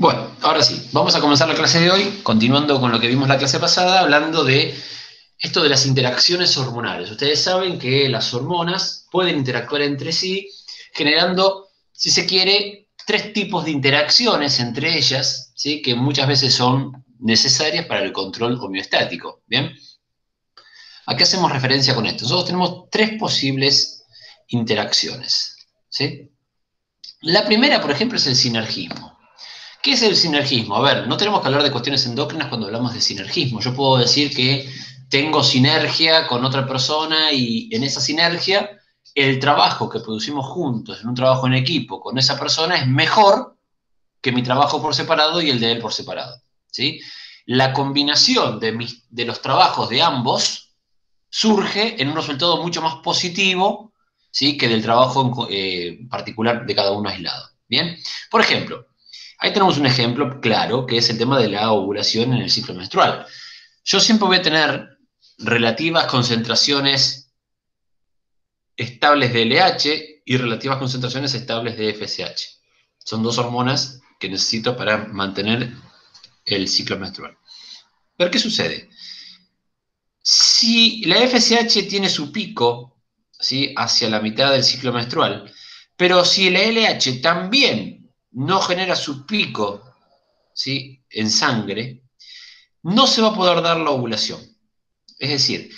Bueno, ahora sí, vamos a comenzar la clase de hoy, continuando con lo que vimos la clase pasada, hablando de esto de las interacciones hormonales. Ustedes saben que las hormonas pueden interactuar entre sí, generando, si se quiere, tres tipos de interacciones entre ellas, ¿sí? Que muchas veces son necesarias para el control homeostático. ¿Bien? ¿A qué hacemos referencia con esto? Nosotros tenemos tres posibles interacciones, ¿sí? La primera, por ejemplo, es el sinergismo. ¿Qué es el sinergismo? A ver, no tenemos que hablar de cuestiones endócrinas cuando hablamos de sinergismo. Yo puedo decir que tengo sinergia con otra persona y en esa sinergia el trabajo que producimos juntos, en un trabajo en equipo con esa persona, es mejor que mi trabajo por separado y el de él por separado. ¿Sí? La combinación de los trabajos de ambos surge en un resultado mucho más positivo, ¿sí? Que del trabajo particular de cada uno aislado. ¿Bien? Por ejemplo, ahí tenemos un ejemplo claro, que es el tema de la ovulación en el ciclo menstrual. Yo siempre voy a tener relativas concentraciones estables de LH y relativas concentraciones estables de FSH. Son dos hormonas que necesito para mantener el ciclo menstrual. Pero ¿qué sucede? Si la FSH tiene su pico, ¿sí? Hacia la mitad del ciclo menstrual, pero si la LH también no genera su pico, ¿sí? En sangre, no se va a poder dar la ovulación. Es decir,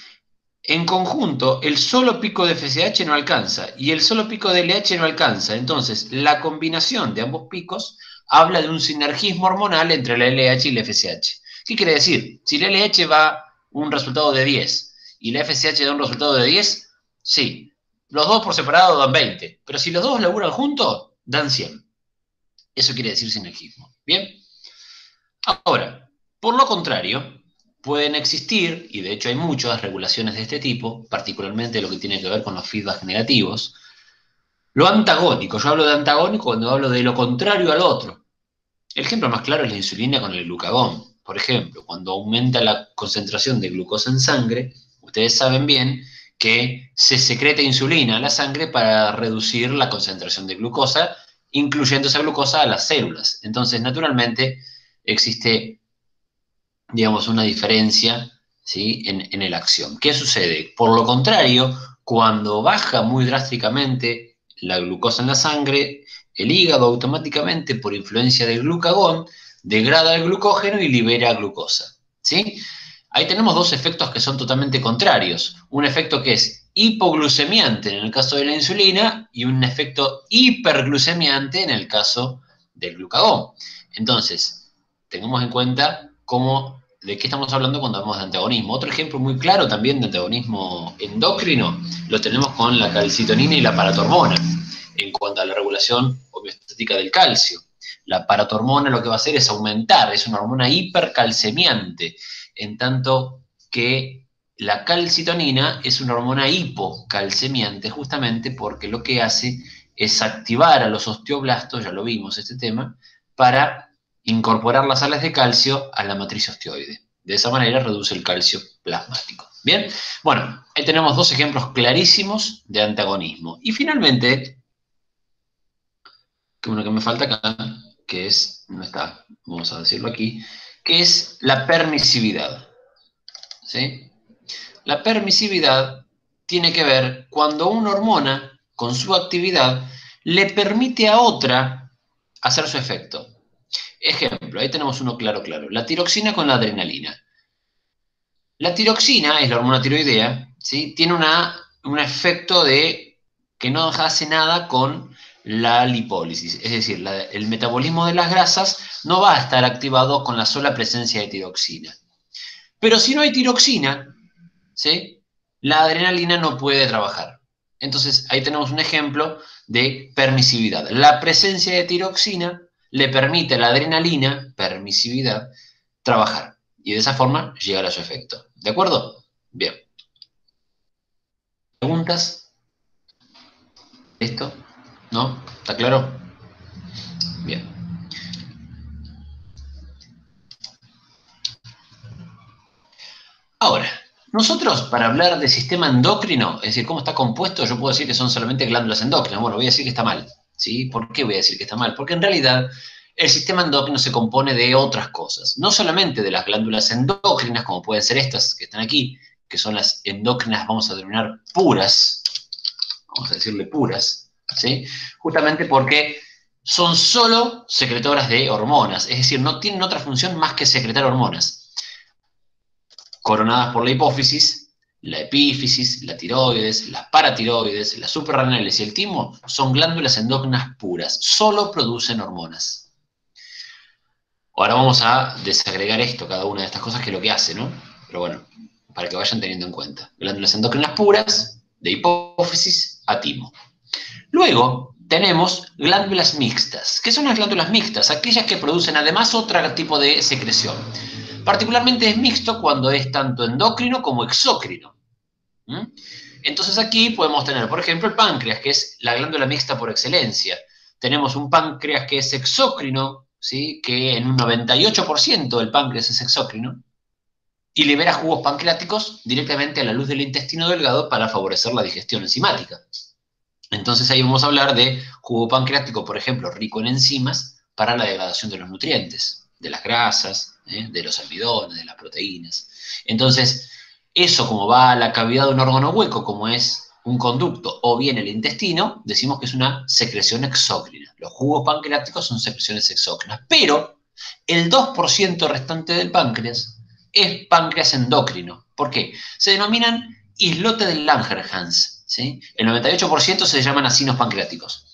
en conjunto, el solo pico de FSH no alcanza y el solo pico de LH no alcanza. Entonces, la combinación de ambos picos habla de un sinergismo hormonal entre la LH y la FSH. ¿Qué quiere decir? Si la LH va un resultado de 10 y la FSH da un resultado de 10, sí, los dos por separado dan 20, pero si los dos laburan juntos, dan 100. Eso quiere decir sinergismo. ¿Bien? Ahora, por lo contrario, pueden existir, y de hecho hay muchas regulaciones de este tipo, particularmente lo que tiene que ver con los feedbacks negativos, lo antagónico. Yo hablo de antagónico cuando hablo de lo contrario al otro. El ejemplo más claro es la insulina con el glucagón. Por ejemplo, cuando aumenta la concentración de glucosa en sangre, ustedes saben bien que se secreta insulina a la sangre para reducir la concentración de glucosa, incluyendo esa glucosa a las células. Entonces, naturalmente, existe, digamos, una diferencia, ¿sí? en la acción. ¿Qué sucede? Por lo contrario, cuando baja muy drásticamente la glucosa en la sangre, el hígado automáticamente, por influencia del glucagón, degrada el glucógeno y libera glucosa. ¿Sí? Ahí tenemos dos efectos que son totalmente contrarios. Un efecto que es hipoglucemiante en el caso de la insulina y un efecto hiperglucemiante en el caso del glucagón. Entonces, tengamos en cuenta de qué estamos hablando cuando hablamos de antagonismo. Otro ejemplo muy claro también de antagonismo endocrino lo tenemos con la calcitonina y la paratormona en cuanto a la regulación homeostática del calcio. La paratormona lo que va a hacer es aumentar, es una hormona hipercalcemiante, en tanto que la calcitonina es una hormona hipocalcemiante, justamente porque lo que hace es activar a los osteoblastos, ya lo vimos este tema, para incorporar las sales de calcio a la matriz osteoide. De esa manera reduce el calcio plasmático. Bien, bueno, ahí tenemos dos ejemplos clarísimos de antagonismo. Y finalmente, uno que me falta acá, que es, no está, vamos a decirlo aquí, que es la permisividad. ¿Sí? La permisividad tiene que ver cuando una hormona, con su actividad, le permite a otra hacer su efecto. Ejemplo, ahí tenemos uno claro. La tiroxina con la adrenalina. La tiroxina es la hormona tiroidea, ¿sí? Tiene un efecto de que no hace nada con la lipólisis, es decir, el metabolismo de las grasas no va a estar activado con la sola presencia de tiroxina. Pero si no hay tiroxina, ¿sí? La adrenalina no puede trabajar. Entonces, ahí tenemos un ejemplo de permisividad. La presencia de tiroxina le permite a la adrenalina, permisividad, trabajar. Y de esa forma llegar a su efecto. ¿De acuerdo? Bien. ¿Preguntas? ¿Esto? ¿No? ¿Está claro? Bien. Ahora, nosotros para hablar de sistema endocrino, es decir, cómo está compuesto, yo puedo decir que son solamente glándulas endócrinas. Bueno, voy a decir que está mal. ¿Sí? ¿Por qué voy a decir que está mal? Porque en realidad El sistema endocrino se compone de otras cosas, no solamente de las glándulas endócrinas, como pueden ser estas que están aquí, que son las endócrinas, vamos a denominar puras, vamos a decirle puras, ¿sí? Justamente porque son solo secretoras de hormonas, es decir, no tienen otra función más que secretar hormonas, coronadas por la hipófisis, la epífisis, la tiroides, las paratiroides, las suprarrenales y el timo son glándulas endócrinas puras, solo producen hormonas. Ahora vamos a desagregar esto, cada una de estas cosas, que es lo que hace, ¿no? Pero bueno, para que vayan teniendo en cuenta. Glándulas endócrinas puras, de hipófisis a timo. Luego tenemos glándulas mixtas. ¿Qué son las glándulas mixtas? Aquellas que producen además otro tipo de secreción. Particularmente es mixto cuando es tanto endocrino como exócrino. Entonces aquí podemos tener, por ejemplo, el páncreas, que es la glándula mixta por excelencia. Tenemos un páncreas que es exócrino, ¿sí? Que en un 98% del páncreas es exócrino, y libera jugos pancreáticos directamente a la luz del intestino delgado para favorecer la digestión enzimática. Entonces ahí vamos a hablar de jugo pancreático, por ejemplo, rico en enzimas para la degradación de los nutrientes, de las grasas, de los almidones, de las proteínas. Entonces, eso como va a la cavidad de un órgano hueco, como es un conducto o bien el intestino, decimos que es una secreción exócrina. Los jugos pancreáticos son secreciones exócrinas, pero el 2% restante del páncreas es páncreas endocrino. ¿Por qué? Se denominan islotes de Langerhans, ¿sí? El 98% se llaman acinos pancreáticos.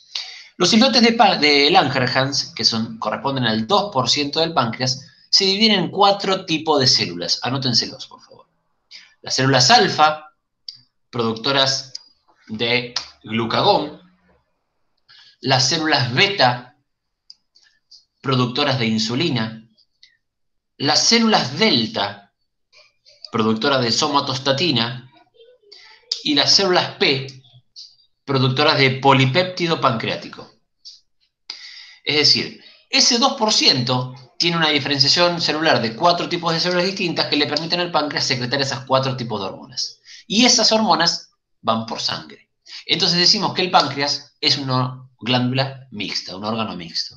Los islotes de Langerhans, que corresponden al 2% del páncreas, se dividen en 4 tipos de células. Anótenselos, por favor. Las células alfa, productoras de glucagón. Las células beta, productoras de insulina. Las células delta, productoras de somatostatina. Y las células P, productoras de polipéptido pancreático. Es decir, ese 2% tiene una diferenciación celular de 4 tipos de células distintas que le permiten al páncreas secretar esas 4 tipos de hormonas. Y esas hormonas van por sangre. Entonces decimos que el páncreas es una glándula mixta, un órgano mixto,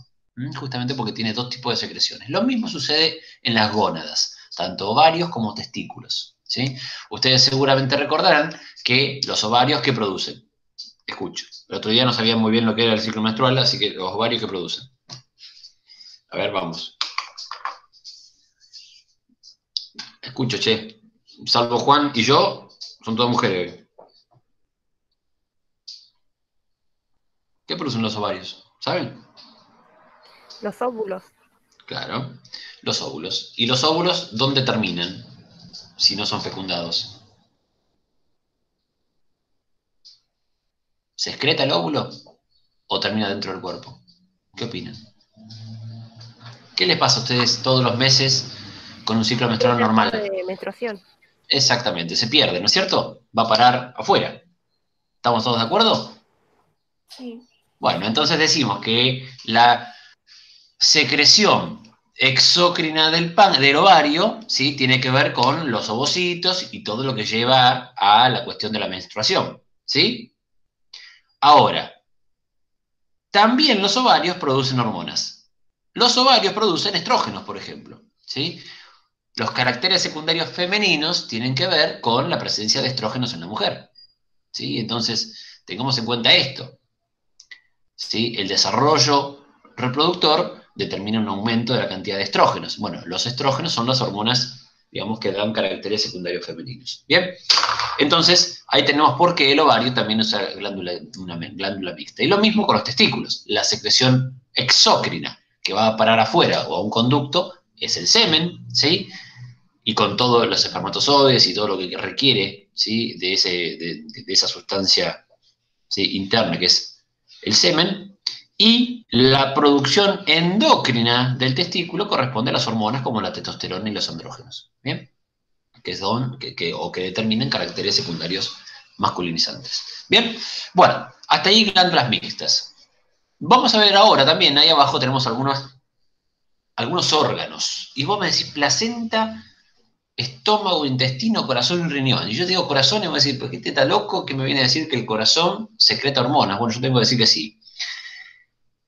justamente porque tiene 2 tipos de secreciones. Lo mismo sucede en las gónadas, tanto ovarios como testículos, ¿sí? Ustedes seguramente recordarán que los ovarios, ¿qué producen? Escucho. El otro día no sabían muy bien lo que era el ciclo menstrual, así que los ovarios, ¿qué producen? A ver, vamos. Escucho, che. Salvo Juan y yo, son todas mujeres hoy. ¿Qué producen los ovarios? ¿Saben? Los óvulos. Claro, los óvulos. ¿Y los óvulos dónde terminan si no son fecundados? ¿Se excreta el óvulo o termina dentro del cuerpo? ¿Qué opinan? ¿Qué les pasa a ustedes todos los meses con un ciclo menstrual normal? De menstruación. Exactamente, se pierde, ¿no es cierto? Va a parar afuera. ¿Estamos todos de acuerdo? Sí. Bueno, entonces decimos que la secreción exócrina del ovario, ¿sí? Tiene que ver con los ovocitos y todo lo que lleva a la cuestión de la menstruación, ¿sí? Ahora, también los ovarios producen hormonas. Los ovarios producen estrógenos, por ejemplo, ¿sí? Los caracteres secundarios femeninos tienen que ver con la presencia de estrógenos en la mujer, ¿sí? Entonces, tengamos en cuenta esto, ¿sí? El desarrollo reproductor determina un aumento de la cantidad de estrógenos. Bueno, los estrógenos son las hormonas, digamos, que dan caracteres secundarios femeninos. Bien, entonces ahí tenemos por qué el ovario también es una glándula mixta. Y lo mismo con los testículos. La secreción exócrina que va a parar afuera o a un conducto es el semen, ¿sí? Y con todos los espermatozoides y todo lo que requiere, ¿sí? De esa sustancia, ¿sí? Interna que es el semen. Y la producción endocrina del testículo corresponde a las hormonas como la testosterona y los andrógenos. ¿Bien? Que determinan caracteres secundarios masculinizantes. Bien, bueno, hasta ahí glándulas mixtas. Vamos a ver ahora también, ahí abajo tenemos algunos órganos. Y vos me decís placenta, estómago, intestino, corazón y riñón. Y yo digo corazón y me voy a decir, ¿por qué te está loco que me viene a decir que el corazón secreta hormonas? Bueno, yo tengo que decir que sí.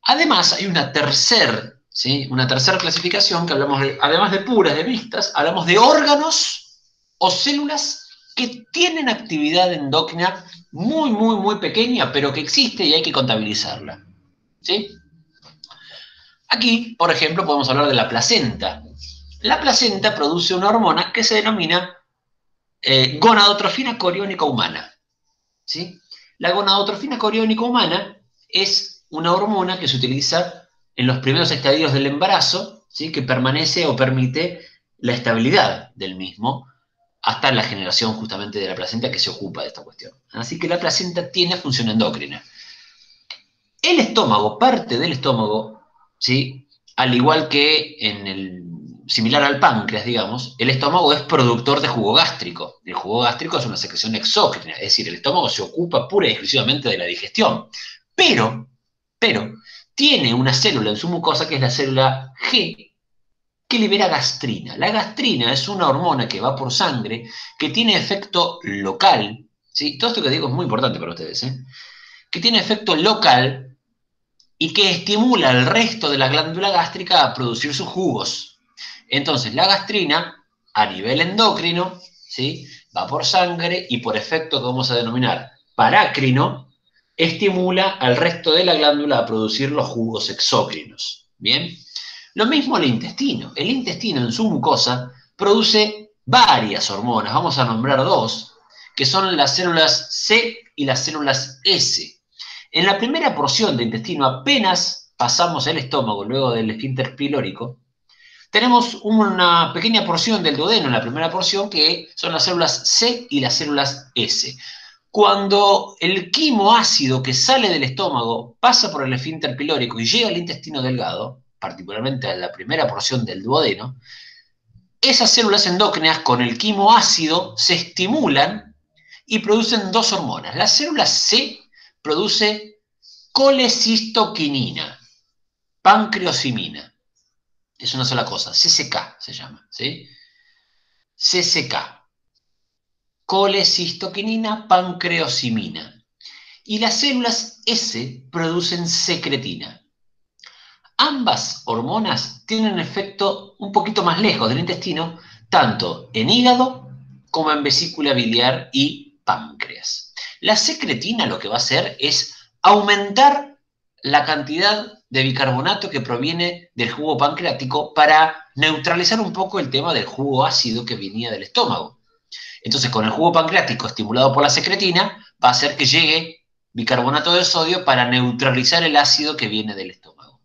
Además, hay una tercer ¿sí? Una tercera clasificación que hablamos, además de puras, de mixtas, hablamos de órganos o células que tienen actividad endocrina muy, muy, muy pequeña, pero que existe y hay que contabilizarla, ¿sí? Aquí, por ejemplo, podemos hablar de la placenta. La placenta produce una hormona que se denomina gonadotrofina coriónica humana, ¿sí? La gonadotrofina coriónica humana es una hormona que se utiliza en los primeros estadios del embarazo, ¿sí? Que permanece o permite la estabilidad del mismo hasta la generación justamente de la placenta que se ocupa de esta cuestión. Así que la placenta tiene función endocrina. El estómago, parte del estómago, ¿sí? Al igual que en el similar al páncreas, digamos, el estómago es productor de jugo gástrico. El jugo gástrico es una secreción exócrina, es decir, el estómago se ocupa pura y exclusivamente de la digestión. Pero, pero, tiene una célula en su mucosa que es la célula G, que libera gastrina. La gastrina es una hormona que va por sangre, que tiene efecto local, ¿sí? Todo esto que digo es muy importante para ustedes, ¿eh? Que tiene efecto local y que estimula al resto de la glándula gástrica a producir sus jugos. Entonces, la gastrina, a nivel endocrino, ¿sí? Va por sangre y por efecto que vamos a denominar parácrino, estimula al resto de la glándula a producir los jugos exócrinos. ¿Bien? Lo mismo el intestino. El intestino en su mucosa produce varias hormonas, vamos a nombrar dos, que son las células C y las células S. En la primera porción de intestino, apenas pasamos el estómago, luego del esfínter pilórico, tenemos una pequeña porción del duodeno en la primera porción, que son las células C y las células S. Cuando el quimo ácido que sale del estómago pasa por el esfínter pilórico y llega al intestino delgado, particularmente a la primera porción del duodeno, esas células endócrinas con el quimo ácido se estimulan y producen dos hormonas. La célula C produce colecistoquinina, pancreosimina. Es una sola cosa, CCK se llama, ¿sí? CCK, colecistoquinina, pancreosimina. Y las células S producen secretina. Ambas hormonas tienen efecto un poquito más lejos del intestino, tanto en hígado como en vesícula biliar y páncreas. La secretina lo que va a hacer es aumentar la cantidad de bicarbonato que proviene del jugo pancreático para neutralizar un poco el tema del jugo ácido que venía del estómago. Entonces, con el jugo pancreático estimulado por la secretina, va a hacer que llegue bicarbonato de sodio para neutralizar el ácido que viene del estómago.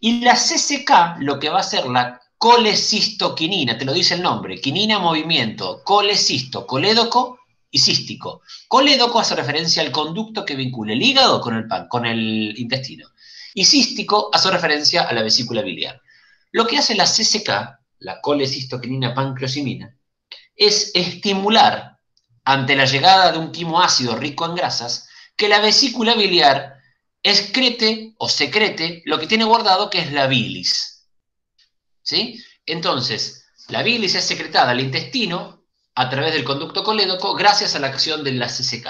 Y la CCK, lo que va a hacer la colecistoquinina, te lo dice el nombre, quinina movimiento, colecisto, colédoco y cístico. Colédoco hace referencia al conducto que vincula el hígado con el intestino. Y cístico hace referencia a la vesícula biliar. Lo que hace la CCK, la colecistoquinina pancreosimina, es estimular, ante la llegada de un quimo ácido rico en grasas, que la vesícula biliar excrete o secrete lo que tiene guardado, que es la bilis. ¿Sí? Entonces, la bilis es secretada al intestino a través del conducto colédoco gracias a la acción de la CCK.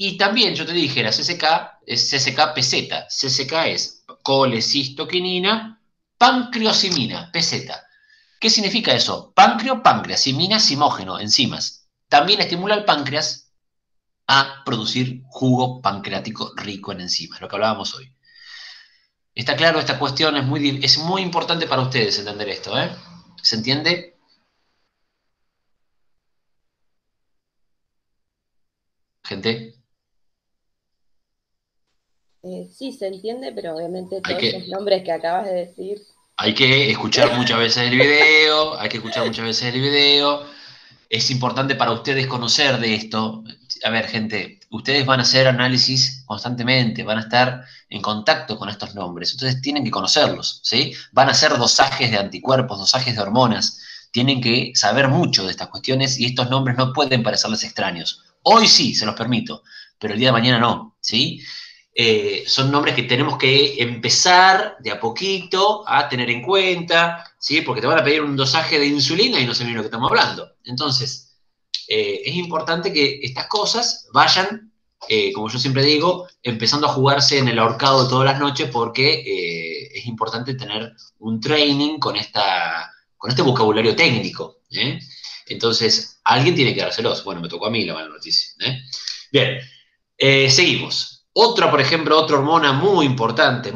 Y también yo te dije, la CCK es CCK-PZ. CCK es colecistoquinina, pancreosimina, PZ. ¿Qué significa eso? Páncreo, páncreas, simina, simógeno, enzimas. También estimula al páncreas a producir jugo pancreático rico en enzimas, lo que hablábamos hoy. Está claro, esta cuestión es muy importante para ustedes entender esto, ¿eh? ¿Se entiende? Gente, Sí, se entiende, pero obviamente hay todos esos que, nombres que acabas de decir. hay que escuchar muchas veces el video, hay que escuchar muchas veces el video. Es importante para ustedes conocer de esto. A ver, gente, ustedes van a hacer análisis constantemente, van a estar en contacto con estos nombres, entonces tienen que conocerlos, ¿sí? Van a hacer dosajes de anticuerpos, dosajes de hormonas, tienen que saber mucho de estas cuestiones y estos nombres no pueden parecerles extraños. Hoy sí, se los permito, pero el día de mañana no, ¿sí? Son nombres que tenemos que empezar de a poquito a tener en cuenta, ¿sí? Porque te van a pedir un dosaje de insulina y no sé ni lo que estamos hablando. Entonces, es importante que estas cosas vayan, como yo siempre digo, empezando a jugarse en el ahorcado de todas las noches porque es importante tener un training con este vocabulario técnico. Entonces, alguien tiene que dárselos. Bueno, me tocó a mí la mala noticia. Bien, seguimos. Otra, por ejemplo, otra hormona muy importante,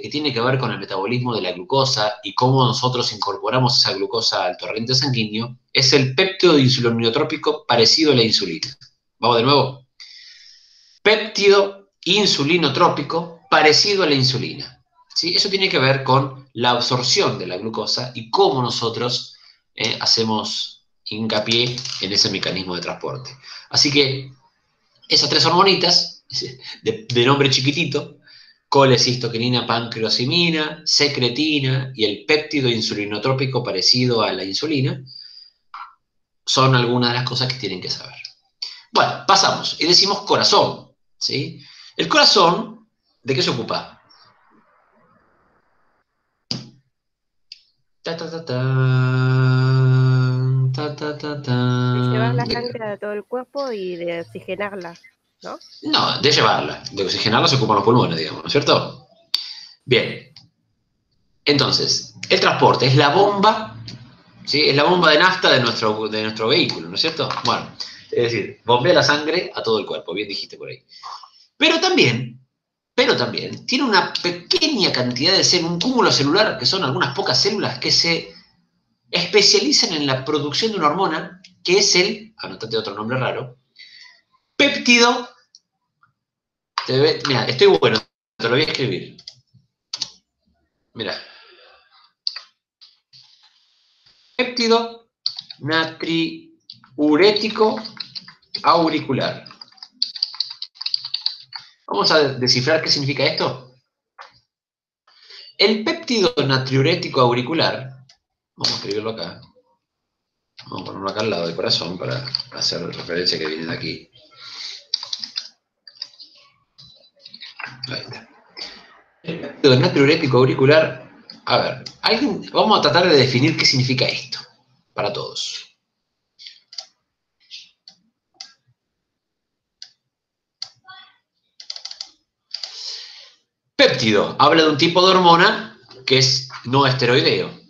que tiene que ver con el metabolismo de la glucosa y cómo nosotros incorporamos esa glucosa al torrente sanguíneo, es el péptido insulinotrópico parecido a la insulina. Vamos de nuevo. Péptido insulinotrópico parecido a la insulina. ¿Sí? Eso tiene que ver con la absorción de la glucosa y cómo nosotros hacemos hincapié en ese mecanismo de transporte. Así que esas tres hormonitas, de nombre chiquitito, colecistoquinina, pancreosimina, secretina y el péptido insulinotrópico parecido a la insulina, son algunas de las cosas que tienen que saber. Bueno, pasamos y decimos corazón, ¿sí? El corazón, ¿de qué se ocupa? Ta, ta, ta, ta, ta, ta, ta, ta. De llevar la sangre a todo el cuerpo y de oxigenarla, ¿no? No, de llevarla. De oxigenarla se ocupan los pulmones, digamos, ¿no es cierto? Bien. Entonces, el transporte es la bomba, ¿sí? Es la bomba de nafta de nuestro vehículo, ¿no es cierto? Bueno, es decir, bombea la sangre a todo el cuerpo, bien dijiste por ahí. Pero también tiene una pequeña cantidad de células, un cúmulo celular, que son algunas pocas células que se especializan en la producción de una hormona, que es anotate otro nombre raro, péptido. Mira, estoy bueno, te lo voy a escribir. Mira. Péptido natriurético auricular. Vamos a descifrar qué significa esto. El péptido natriurético auricular, vamos a escribirlo acá, vamos a ponerlo acá al lado del corazón para hacer referencia que viene de aquí. Ahí está. El péptido natriurético auricular, a ver, vamos a tratar de definir qué significa esto, para todos. Péptido, habla de un tipo de hormona que es no esteroideo.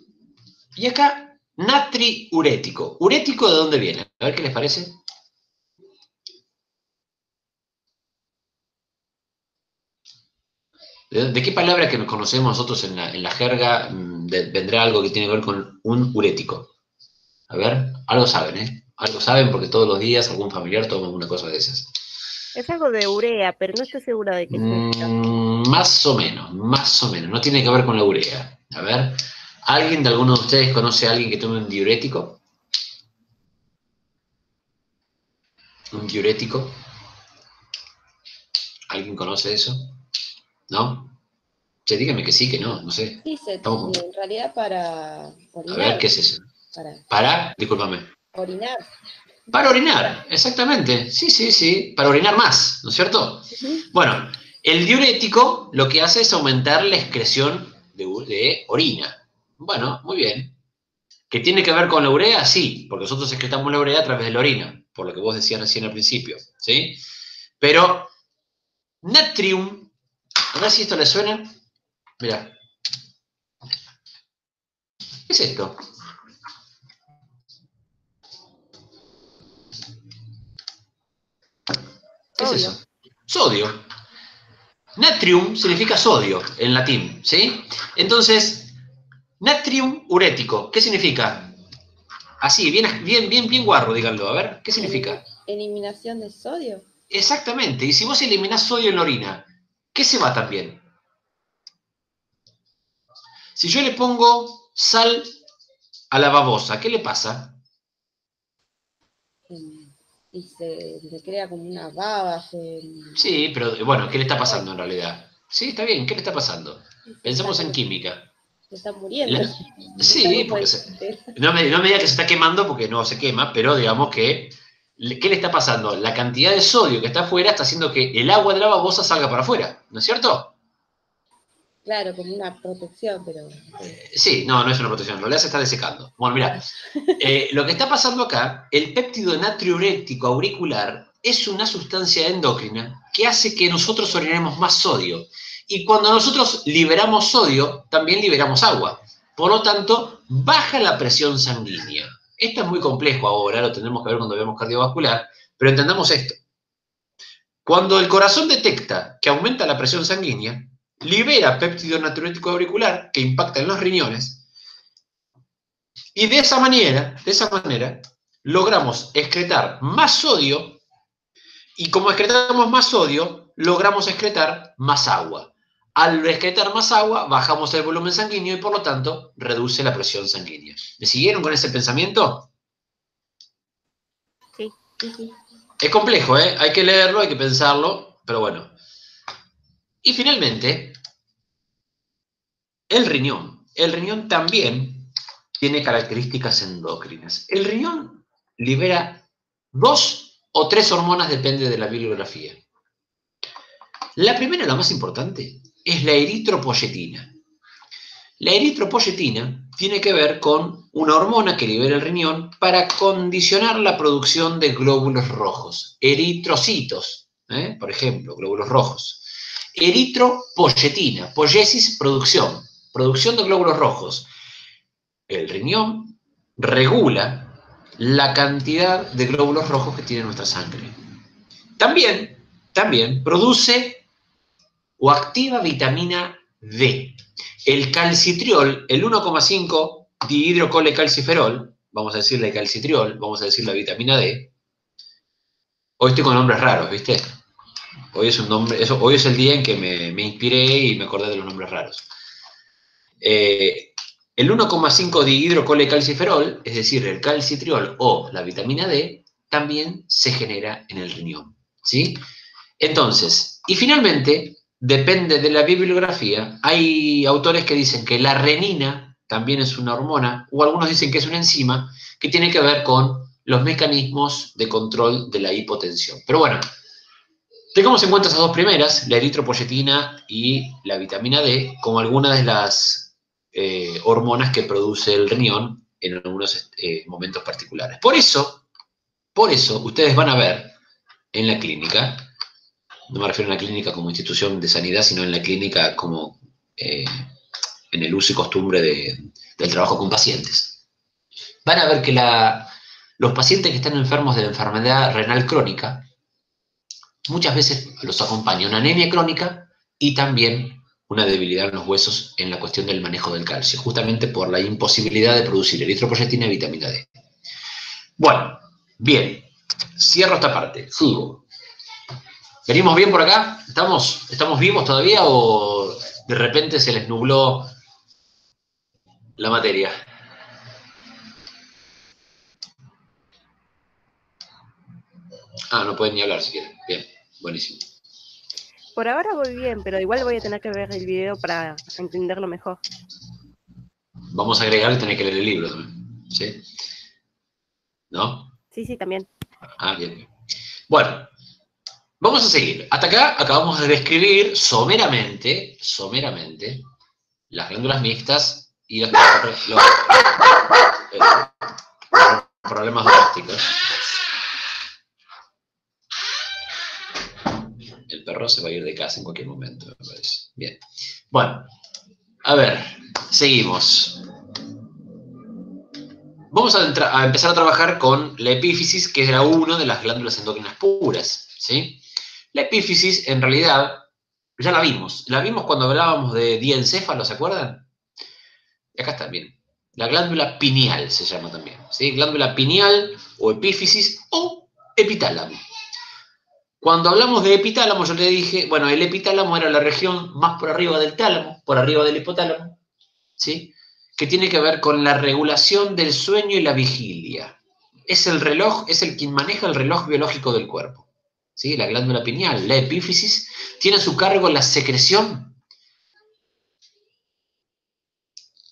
Y acá, natriurético. ¿Urético de dónde viene? A ver qué les parece. ¿De qué palabra que conocemos nosotros en la jerga vendrá algo que tiene que ver con un urético? A ver, algo saben, ¿eh? Algo saben porque todos los días algún familiar toma una cosa de esas. Es algo de urea, pero no estoy segura de qué significa. Más o menos. No tiene que ver con la urea. A ver, ¿alguien de alguno de ustedes conoce a alguien que tome un diurético? ¿Un diurético? ¿Alguien conoce eso? ¿No? Che, dígame que sí, que no, no sé. Sí, en realidad para orinar. A ver, ¿qué es eso? Discúlpame. Orinar. Para orinar, exactamente. Sí, para orinar más, ¿no es cierto? Bueno, el diurético lo que hace es aumentar la excreción de orina. Bueno, muy bien. ¿Que tiene que ver con la urea? Sí, porque nosotros excretamos la urea a través de la orina, por lo que vos decías recién al principio, ¿sí? Pero natrium, a ver si esto le suena. Mirá. ¿Qué es esto? ¿Qué es eso? Sodio. Natrium significa sodio en latín, ¿sí? Entonces, natrium urético, ¿qué significa? Así, bien guarro, díganlo, a ver, ¿qué significa? Eliminación de sodio. Exactamente, y si vos eliminás sodio en la orina, ¿qué se va también? Si yo le pongo sal a la babosa, ¿qué le pasa? Y se crea como una baba. Sí, pero bueno, ¿qué le está pasando en realidad? Sí, está bien, ¿qué le está pasando? Pensemos en química. Se está muriendo. Sí, porque no me diga que se está quemando porque no se quema, pero digamos que, ¿qué le está pasando? La cantidad de sodio que está afuera está haciendo que el agua de la babosa salga para afuera, ¿no es cierto? Claro, como una protección, pero... Sí, no es una protección, en realidad se está desecando. Bueno, mira, lo que está pasando acá, el péptido natriurético auricular es una sustancia endocrina que hace que nosotros orinemos más sodio. Y cuando nosotros liberamos sodio, también liberamos agua. Por lo tanto, baja la presión sanguínea. Esto es muy complejo ahora, lo tendremos que ver cuando veamos cardiovascular, pero entendamos esto. Cuando el corazón detecta que aumenta la presión sanguínea, libera péptido natriurético auricular que impacta en los riñones, y de esa manera, logramos excretar más sodio, y como excretamos más sodio, logramos excretar más agua. Al excretar más agua, bajamos el volumen sanguíneo y por lo tanto reduce la presión sanguínea. ¿Me siguieron con ese pensamiento? Sí. Sí. Es complejo, ¿eh? Hay que leerlo, hay que pensarlo, pero bueno. Y finalmente, el riñón. El riñón también tiene características endocrinas. El riñón libera 2 o 3 hormonas, depende de la bibliografía. La primera, la más importante, es la eritropoyetina. La eritropoyetina tiene que ver con una hormona que libera el riñón para condicionar la producción de glóbulos rojos, eritrocitos, por ejemplo, glóbulos rojos. Eritropoyetina, poiesis, producción de glóbulos rojos. El riñón regula la cantidad de glóbulos rojos que tiene nuestra sangre. También produce o activa vitamina D. El calcitriol, el 1,5 dihidrocolecalciferol, vamos a decirle calcitriol, vamos a decirle vitamina D. Hoy estoy con nombres raros, ¿viste? Hoy es el día en que me inspiré y me acordé de los nombres raros. El 1,5 dihidrocolecalciferol, es decir, el calcitriol o la vitamina D, también se genera en el riñón, ¿sí? Entonces, y finalmente, depende de la bibliografía, hay autores que dicen que la renina también es una hormona, o algunos dicen que es una enzima, que tiene que ver con los mecanismos de control de la hipotensión. Pero bueno, tengamos en cuenta esas dos primeras, la eritropoyetina y la vitamina D, como algunas de las hormonas que produce el riñón en algunos momentos particulares. Por eso, ustedes van a ver en la clínica, no me refiero a la clínica como institución de sanidad, sino en la clínica como en el uso y costumbre del trabajo con pacientes. Van a ver que los pacientes que están enfermos de la enfermedad renal crónica, muchas veces los acompaña una anemia crónica y también una debilidad en los huesos en la cuestión del manejo del calcio, justamente por la imposibilidad de producir eritropoyetina y vitamina D. Bueno, bien, cierro esta parte, sigo. ¿Venimos bien por acá? ¿Estamos vivos todavía o de repente se les nubló la materia? Ah, no pueden ni hablar si quieren. Bien, buenísimo. Por ahora voy bien, pero igual voy a tener que ver el video para entenderlo mejor. Vamos a agregar que tenés que leer el libro también, ¿sí? ¿No? Sí, también. Ah, bien. Bueno, vamos a seguir. Hasta acá acabamos de describir someramente, las glándulas mixtas y los problemas domésticos. El perro se va a ir de casa en cualquier momento, me parece. Bien. Bueno, a ver, seguimos. Vamos a empezar a trabajar con la epífisis, que era una de las glándulas endócrinas puras, ¿sí? La epífisis, en realidad, ya la vimos. La vimos cuando hablábamos de diencéfalo, ¿se acuerdan? Y acá está, bien. La glándula pineal se llama también, ¿sí? Glándula pineal o epífisis o epitálamo. Cuando hablamos de epitálamo, yo le dije, bueno, el epitálamo era la región más por arriba del tálamo, por arriba del hipotálamo, ¿sí? Que tiene que ver con la regulación del sueño y la vigilia. Es el reloj, es el quien maneja el reloj biológico del cuerpo, ¿sí? La glándula pineal, la epífisis, tiene a su cargo la secreción.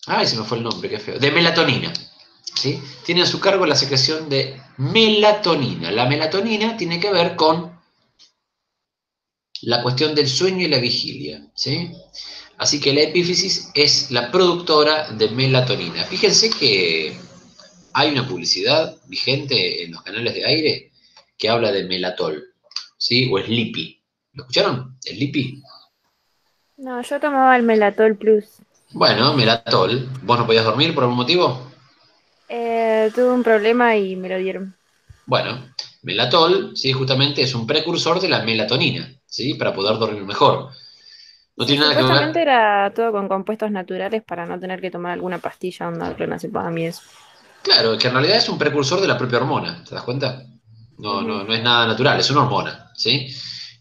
Ay, se me fue el nombre, qué feo. De melatonina, ¿sí? Tiene a su cargo la secreción de melatonina. La melatonina tiene que ver con la cuestión del sueño y la vigilia, ¿sí? Así que la epífisis es la productora de melatonina. Fíjense que hay una publicidad vigente en los canales de aire que habla de melatol, ¿sí? O Sleepy. ¿Lo escucharon? ¿Sleepy? No, yo tomaba el Melatol Plus. Bueno, Melatol. ¿Vos no podías dormir por algún motivo? Tuve un problema y me lo dieron. Bueno, Melatol, ¿sí? Justamente es un precursor de la melatonina, ¿sí? Para poder dormir mejor. No Sí, tiene nada que supuestamente ver. era todo con compuestos naturales para no tener que tomar alguna pastilla, onda clonazepam y eso. Claro, que en realidad es un precursor de la propia hormona, ¿te das cuenta? No, Ujú. no, no es nada natural, es una hormona, ¿sí?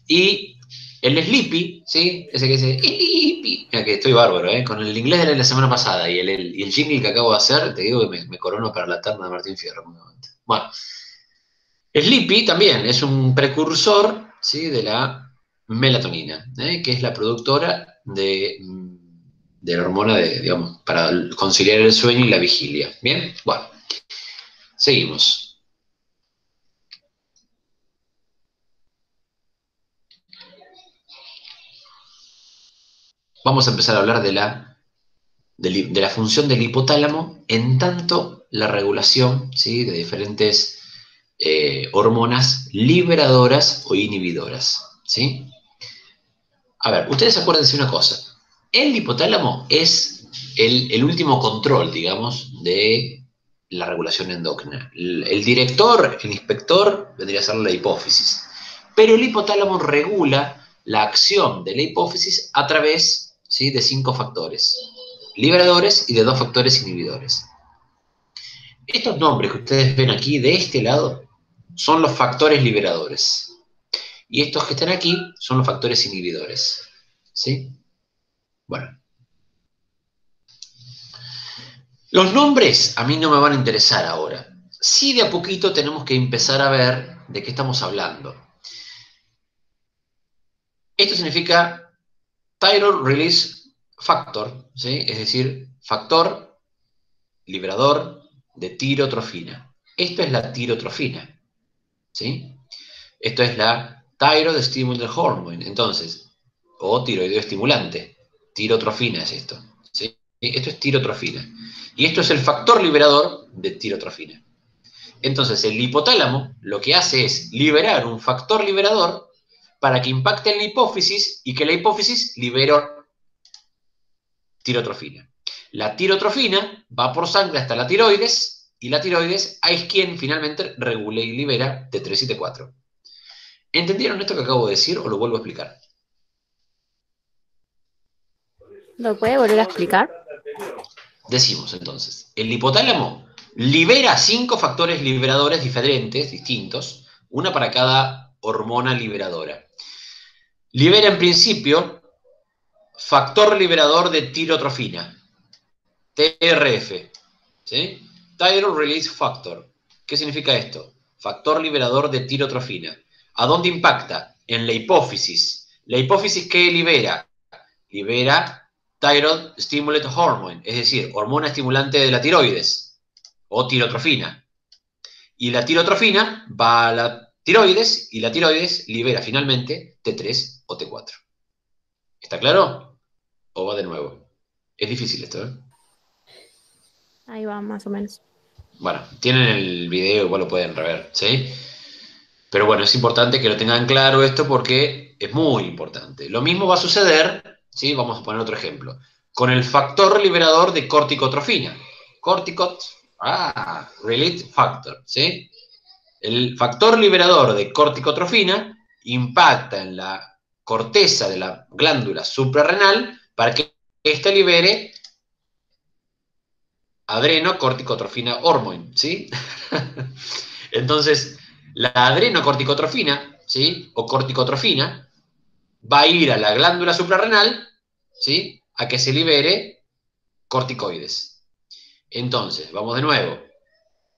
Y el Sleepy, ¿sí? Ese que dice, Sleepy. Mira que estoy bárbaro, ¿eh? Con el inglés de la semana pasada y el jingle que acabo de hacer, te digo que me corono para la terna de Martín Fierro. Bueno, Sleepy también es un precursor, ¿sí? De la melatonina, que es la productora de la hormona de, digamos, para conciliar el sueño y la vigilia. Bien, bueno, seguimos. Vamos a empezar a hablar de la función del hipotálamo en tanto la regulación, ¿sí? De diferentes hormonas liberadoras o inhibidoras, ¿sí? A ver, ustedes acuérdense una cosa. El hipotálamo es el último control, digamos, de la regulación endócrina. El director, el inspector, vendría a ser la hipófisis. Pero el hipotálamo regula la acción de la hipófisis a través, ¿sí? De 5 factores liberadores y de 2 factores inhibidores. Estos nombres que ustedes ven aquí de este lado son los factores liberadores. Y estos que están aquí son los factores inhibidores. ¿Sí? Bueno, los nombres a mí no me van a interesar ahora. Sí, de a poquito tenemos que empezar a ver de qué estamos hablando. Esto significa Thyroid Release Factor, ¿sí? Es decir, factor liberador de tirotrofina. Esto es la tirotrofina, ¿sí? Esto es la Thyroid Stimulant Hormone, entonces, o tiroideo estimulante. Tirotrofina es esto, ¿sí? Esto es tirotrofina. Y esto es el factor liberador de tirotrofina. Entonces, el hipotálamo lo que hace es liberar un factor liberador para que impacte en la hipófisis y que la hipófisis libere tirotrofina. La tirotrofina va por sangre hasta la tiroides y la tiroides es quien finalmente regula y libera T3 y T4. ¿Entendieron esto que acabo de decir o lo vuelvo a explicar? ¿Lo puede volver a explicar? Decimos entonces, el hipotálamo libera 5 factores liberadores diferentes, distintos, una para cada hormona liberadora. Libera en principio factor liberador de tirotrofina, TRF, ¿sí? Thyroid Release Factor. ¿Qué significa esto? Factor liberador de tirotrofina. ¿A dónde impacta? En la hipófisis. ¿La hipófisis qué libera? Libera Thyroid Stimulant Hormone, es decir, hormona estimulante de la tiroides, o tirotrofina. Y la tirotrofina va a la tiroides y la tiroides libera finalmente T3 o T4. ¿Está claro? ¿O va de nuevo? Es difícil esto, ¿eh? Ahí va, más o menos. Bueno, tienen el video, igual lo pueden rever, ¿sí? Pero bueno, es importante que lo tengan claro esto porque es muy importante. Lo mismo va a suceder, ¿sí? Vamos a poner otro ejemplo, con el factor liberador de corticotrofina. Corticot, release factor, ¿sí? El factor liberador de corticotrofina impacta en la corteza de la glándula suprarrenal para que ésta libere adrenocorticotrofina hormone, ¿sí? Entonces, la adrenocorticotrofina, ¿sí? O corticotrofina, va a ir a la glándula suprarrenal, ¿sí? A que se libere corticoides. Entonces, vamos de nuevo.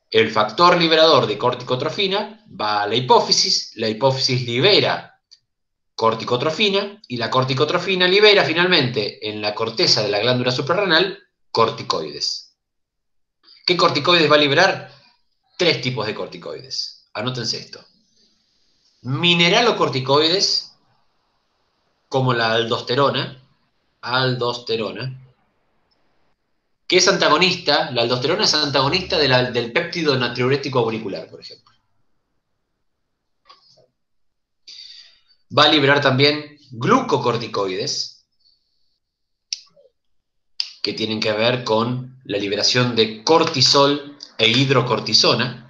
El factor liberador de corticotrofina va a la hipófisis libera corticotrofina y la corticotrofina libera finalmente en la corteza de la glándula suprarrenal corticoides. ¿Qué corticoides va a liberar? 3 tipos de corticoides. Anótense esto. Mineralocorticoides, como la aldosterona, que es antagonista, la aldosterona es antagonista del péptido natriurético auricular, por ejemplo. Va a liberar también glucocorticoides, que tienen que ver con la liberación de cortisol e hidrocortisona.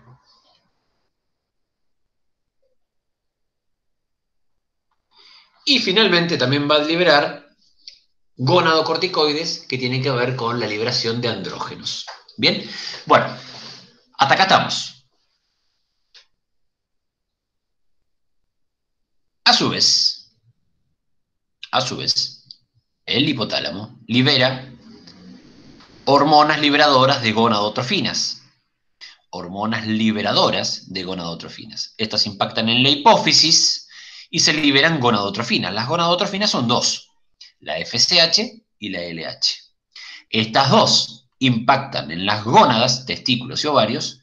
Y finalmente también va a liberar gonadocorticoides que tienen que ver con la liberación de andrógenos. Bien, bueno, hasta acá estamos. A su vez, el hipotálamo libera hormonas liberadoras de gonadotrofinas. Hormonas liberadoras de gonadotrofinas. Estas impactan en la hipófisis y se liberan gonadotrofinas. Las gonadotrofinas son dos, la FSH y la LH. Estas dos impactan en las gónadas, testículos y ovarios,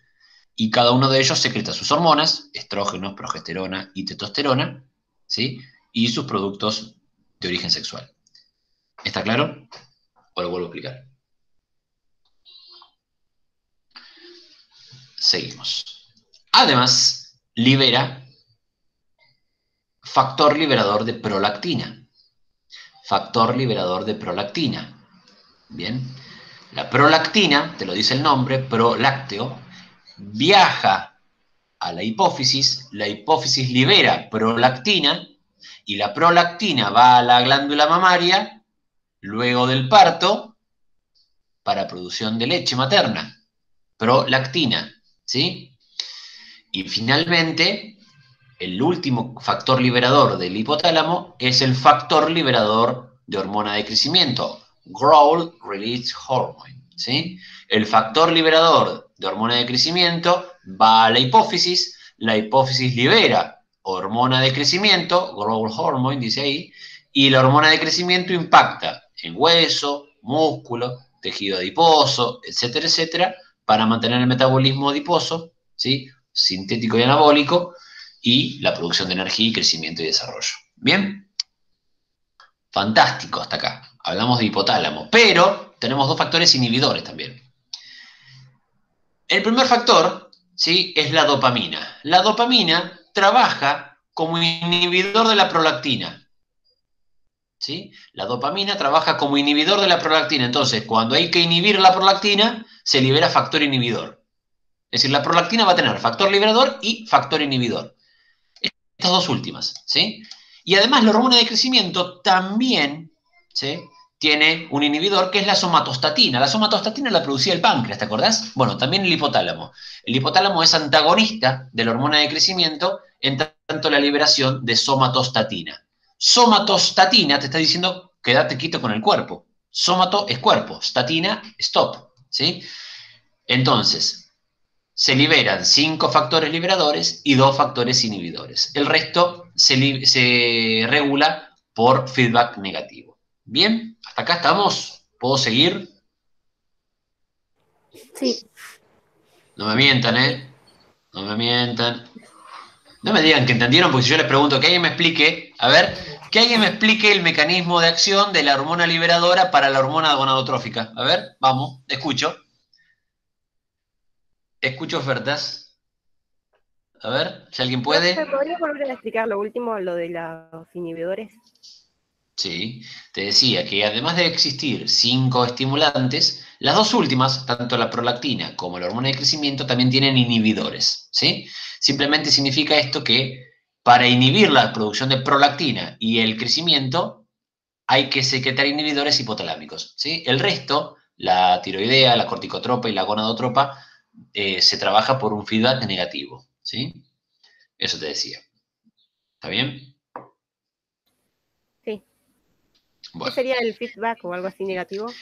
y cada uno de ellos secreta sus hormonas, estrógenos, progesterona y testosterona, ¿sí? Y sus productos de origen sexual. ¿Está claro? O lo vuelvo a explicar. Seguimos. Además, libera factor liberador de prolactina. Factor liberador de prolactina. Bien. La prolactina, te lo dice el nombre, prolácteo, viaja a la hipófisis libera prolactina, y la prolactina va a la glándula mamaria luego del parto para producción de leche materna. Prolactina, ¿sí? Y finalmente, el último factor liberador del hipotálamo es el factor liberador de hormona de crecimiento, Growth Release Hormone, ¿sí? El factor liberador de hormona de crecimiento va a la hipófisis libera hormona de crecimiento, Growth Hormone, dice ahí, y la hormona de crecimiento impacta en hueso, músculo, tejido adiposo, etcétera, etcétera, para mantener el metabolismo adiposo, ¿sí? Sintético y anabólico, y la producción de energía y crecimiento y desarrollo. ¿Bien? Fantástico hasta acá. Hablamos de hipotálamo, pero tenemos dos factores inhibidores también. El primer factor, ¿sí?, es la dopamina. La dopamina trabaja como inhibidor de la prolactina. ¿Sí? La dopamina trabaja como inhibidor de la prolactina. Entonces, cuando hay que inhibir la prolactina, se libera factor inhibidor. Es decir, la prolactina va a tener factor liberador y factor inhibidor. Estas dos últimas, ¿sí? Y además la hormona de crecimiento también, ¿sí?, tiene un inhibidor que es la somatostatina. La somatostatina la producía el páncreas, ¿te acordás? Bueno, también el hipotálamo. El hipotálamo es antagonista de la hormona de crecimiento en tanto la liberación de somatostatina. Somatostatina te está diciendo quédate quieto con el cuerpo. Somato es cuerpo, statina, stop, ¿sí? Entonces, se liberan 5 factores liberadores y 2 factores inhibidores. El resto se regula por feedback negativo. ¿Bien? ¿Hasta acá estamos? ¿Puedo seguir? Sí. No me mientan, ¿eh? No me mientan. No me digan que entendieron, porque si yo les pregunto que alguien me explique, a ver, que alguien me explique el mecanismo de acción de la hormona liberadora para la hormona gonadotrófica. A ver, vamos, escucho. Escucho ofertas. A ver, si alguien puede. ¿Me podrías volver a explicar lo último, lo de los inhibidores? Sí, te decía que además de existir 5 estimulantes, las dos últimas, tanto la prolactina como la hormona de crecimiento, también tienen inhibidores, ¿sí? Simplemente significa esto que para inhibir la producción de prolactina y el crecimiento hay que secretar inhibidores hipotalámicos, ¿sí? El resto, la tiroidea, la corticotropa y la gonadotropa, se trabaja por un feedback negativo, ¿sí? Eso te decía. ¿Está bien? Sí. Bueno. ¿Qué sería el feedback o algo así negativo?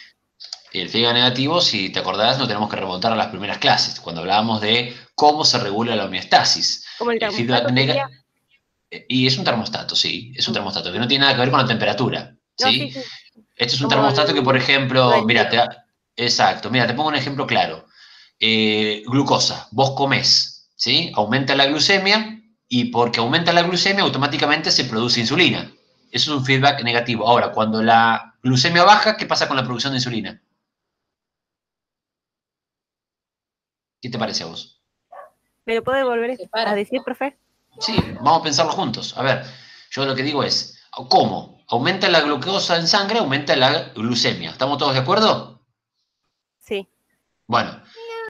El feedback negativo, si te acordás, no tenemos que remontar a las primeras clases, cuando hablábamos de cómo se regula la homeostasis. Como el feedback sería... Y es un termostato, sí, es un termostato, que no tiene nada que ver con la temperatura, ¿sí? No, sí. Este es un termostato que, por ejemplo, mira, exacto, mira, te pongo un ejemplo claro. Glucosa, vos comés, ¿sí? Aumenta la glucemia, y porque aumenta la glucemia, automáticamente se produce insulina. Eso es un feedback negativo. Ahora, cuando la glucemia baja, ¿qué pasa con la producción de insulina? ¿Qué te parece a vos? ¿Me lo puede volver a decir, profe? Sí, vamos a pensarlo juntos. A ver, yo lo que digo es, ¿cómo? Aumenta la glucosa en sangre, aumenta la glucemia. ¿Estamos todos de acuerdo? Sí, Bueno,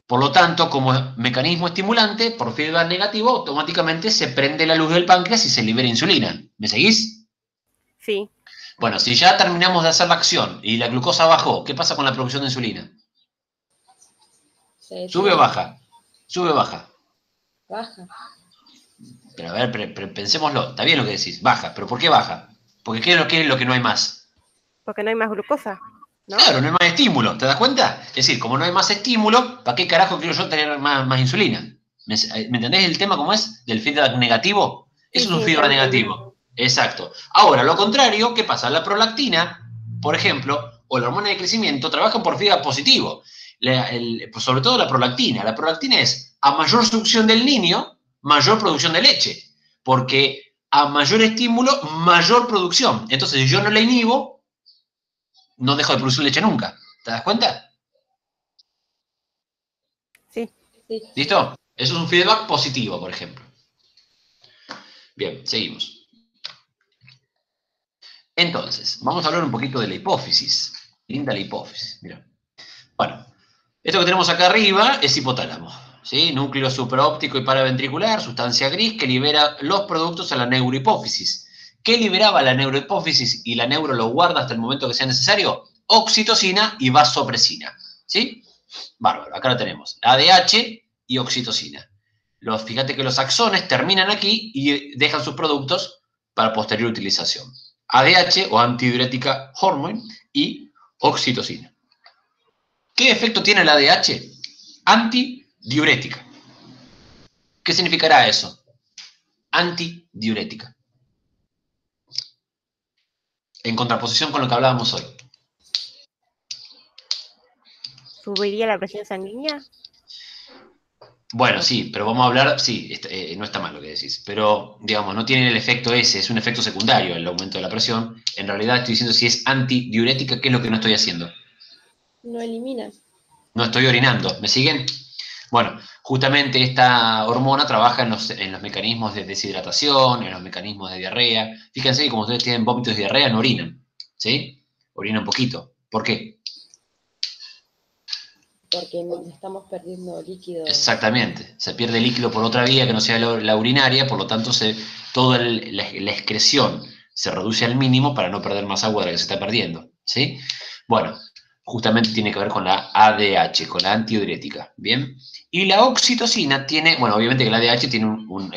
por lo tanto, como mecanismo estimulante, por feedback negativo, automáticamente se prende la luz del páncreas y se libera insulina. ¿Me seguís? sí. Bueno, si ya terminamos de hacer la acción y la glucosa bajó, ¿qué pasa con la producción de insulina? Se ¿Sube o detiene, baja? Sube o baja. baja. Pero a ver, pensémoslo. Está bien lo que decís, baja. ¿Pero por qué baja? Porque ¿qué es lo que no hay más? Porque no hay más glucosa, ¿no? Claro, no hay más estímulo, ¿te das cuenta? Es decir, como no hay más estímulo, ¿para qué carajo quiero yo tener más insulina? ¿Me entendés el tema cómo es? Del feedback negativo. Sí, Eso es un sí, ya feedback entendí. negativo. Exacto. Ahora, lo contrario, ¿qué pasa? La prolactina, por ejemplo, o la hormona de crecimiento, trabajan por feedback positivo. Pues sobre todo la prolactina. La prolactina es a mayor succión del niño, mayor producción de leche. Porque a mayor estímulo, mayor producción. Entonces, si yo no la inhibo, no dejo de producir leche nunca. ¿Te das cuenta? Sí. Sí, ¿Listo? Eso es un feedback positivo, por ejemplo. Bien, seguimos. Entonces, vamos a hablar un poquito de la hipófisis. Linda la hipófisis, mira. Bueno, esto que tenemos acá arriba es hipotálamo, ¿sí? Núcleo supraóptico y paraventricular, sustancia gris que libera los productos a la neurohipófisis. ¿Qué liberaba la neurohipófisis y la neuro lo guarda hasta el momento que sea necesario? Oxitocina y vasopresina, ¿sí? Bárbaro, acá lo tenemos. ADH y oxitocina. Fíjate que los axones terminan aquí y dejan sus productos para posterior utilización. ADH o antidiurética hormone y oxitocina. ¿Qué efecto tiene la ADH? Antidiurética. ¿Qué significará eso? Antidiurética. En contraposición con lo que hablábamos hoy. ¿Subiría la presión sanguínea? Bueno, sí, pero vamos a hablar, sí, no está mal lo que decís, pero digamos, no tiene el efecto ese, es un efecto secundario el aumento de la presión. En realidad estoy diciendo si es antidiurética, ¿qué es lo que no estoy haciendo? no elimina. No estoy orinando, ¿me siguen? Bueno, justamente esta hormona trabaja en los mecanismos de deshidratación, en los mecanismos de diarrea. Fíjense que como ustedes tienen vómitos de diarrea, no orinan, ¿sí? Orinan poquito. ¿Por qué? Porque estamos perdiendo líquido. Exactamente, se pierde líquido por otra vía que no sea la urinaria, por lo tanto toda la excreción se reduce al mínimo para no perder más agua de la que se está perdiendo, ¿sí? Bueno, justamente tiene que ver con la ADH, con la antidiurética, ¿bien? Y la oxitocina tiene, bueno, obviamente que la ADH tiene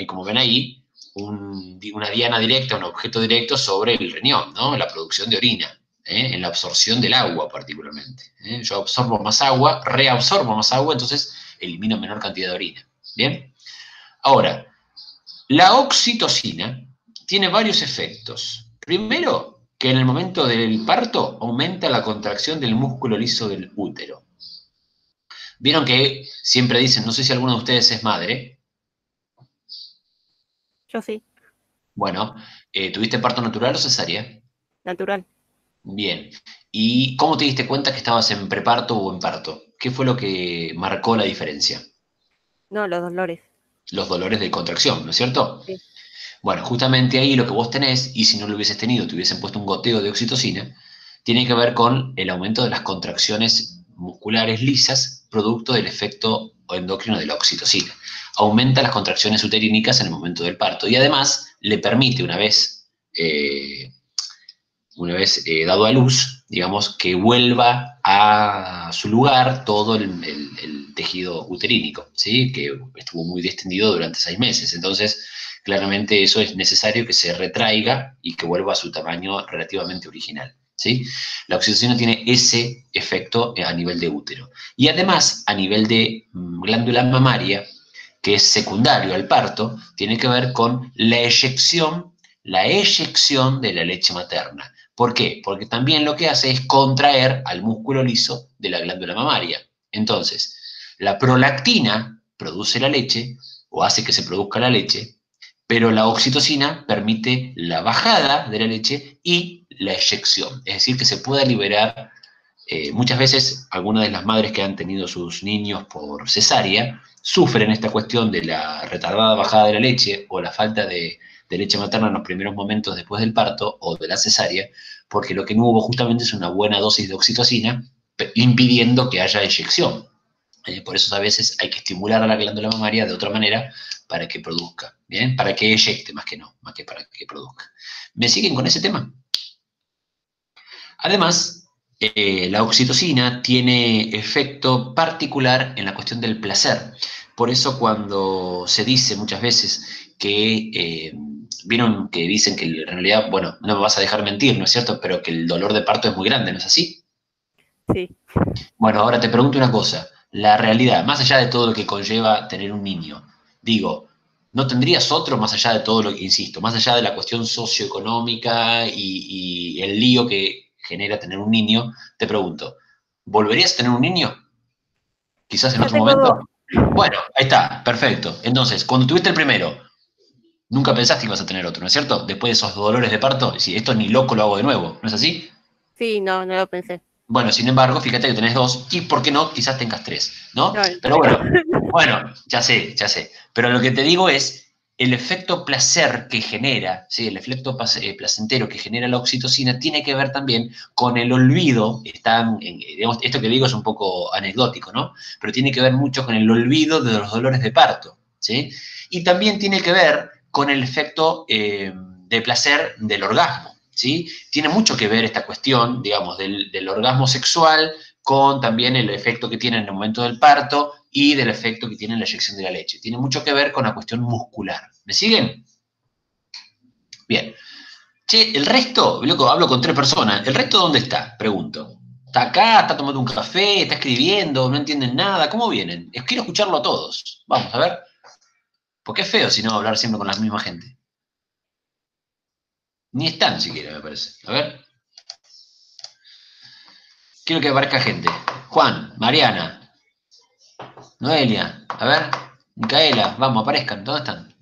como ven ahí, una diana directa, un objeto directo sobre el riñón, ¿no? La producción de orina, en la absorción del agua particularmente. Yo absorbo más agua, reabsorbo más agua, entonces elimino menor cantidad de orina. ¿Bien? Ahora, la oxitocina tiene varios efectos. Primero, que en el momento del parto aumenta la contracción del músculo liso del útero. Vieron que siempre dicen, no sé si alguno de ustedes es madre. Yo sí, Bueno, ¿tuviste parto natural o cesárea? natural. Bien. ¿Y cómo te diste cuenta que estabas en preparto o en parto? ¿Qué fue lo que marcó la diferencia? No, los dolores. Los dolores de contracción, ¿no es cierto? Sí. Bueno, justamente ahí lo que vos tenés, y si no lo hubieses tenido, te hubiesen puesto un goteo de oxitocina, tiene que ver con el aumento de las contracciones musculares lisas, producto del efecto endocrino de la oxitocina. Aumenta las contracciones uterínicas en el momento del parto y además le permite, dado a luz, digamos, que vuelva a su lugar todo el tejido uterínico, ¿sí? Que estuvo muy distendido durante 6 meses. Entonces, claramente eso es necesario que se retraiga y que vuelva a su tamaño relativamente original, ¿sí? La oxitocina tiene ese efecto a nivel de útero. Y además, a nivel de glándula mamaria, que es secundario al parto, tiene que ver con la eyección de la leche materna. ¿Por qué? Porque también lo que hace es contraer al músculo liso de la glándula mamaria. Entonces, la prolactina produce la leche o hace que se produzca la leche, pero la oxitocina permite la bajada de la leche y la eyección, es decir, que se pueda liberar. Muchas veces algunas de las madres que han tenido sus niños por cesárea sufren esta cuestión de la retardada bajada de la leche o la falta de leche materna en los primeros momentos después del parto o de la cesárea, porque lo que no hubo justamente es una buena dosis de oxitocina impidiendo que haya eyección. Por eso a veces hay que estimular a la glándula mamaria de otra manera para que produzca, ¿bien? Para que eyecte más que para que produzca. ¿Me siguen con ese tema? Además, la oxitocina tiene efecto particular en la cuestión del placer. Por eso cuando se dice muchas veces que, vieron que dicen que en realidad, bueno, no me vas a dejar mentir, ¿no es cierto? Pero que el dolor de parto es muy grande, ¿no es así? Sí. Bueno, ahora te pregunto una cosa. La realidad, más allá de todo lo que conlleva tener un niño, digo, ¿no tendrías otro más allá de todo lo que, insisto, más allá de la cuestión socioeconómica y el lío que genera tener un niño? Te pregunto, ¿volverías a tener un niño? Quizás en Ya otro tengo dos. momento. Bueno, ahí está, perfecto. Entonces, cuando tuviste el primero, nunca pensaste que ibas a tener otro, ¿no es cierto? Después de esos dolores de parto, si esto ni loco lo hago de nuevo, ¿no es así? Sí, no, no lo pensé. Bueno, sin embargo, fíjate que tenés dos, y ¿por qué no? Quizás tengas tres, ¿no? No, ¿en Pero serio? bueno, ya sé, ya sé. Pero lo que te digo es, el efecto placer que genera, ¿sí? El efecto placentero que genera la oxitocina tiene que ver también con el olvido, digamos, esto que digo es un poco anecdótico, ¿no? Pero tiene que ver mucho con el olvido de los dolores de parto, ¿sí? Y también tiene que ver con el efecto de placer del orgasmo. ¿Sí? Tiene mucho que ver esta cuestión, digamos, del orgasmo sexual con también el efecto que tiene en el momento del parto y del efecto que tiene en la eyección de la leche. Tiene mucho que ver con la cuestión muscular. ¿Me siguen? Bien. Che, el resto, loco, hablo con 3 personas. ¿El resto dónde está? Pregunto. ¿Está acá? ¿Está tomando un café? ¿Está escribiendo? ¿No entienden nada? ¿Cómo vienen? Quiero escucharlo a todos. Vamos, a ver. Porque es feo si no hablar siempre con la misma gente. Ni están siquiera, me parece. A ver. Quiero que aparezca gente. Juan, Mariana, Noelia, a ver, Micaela, vamos, aparezcan, ¿dónde están?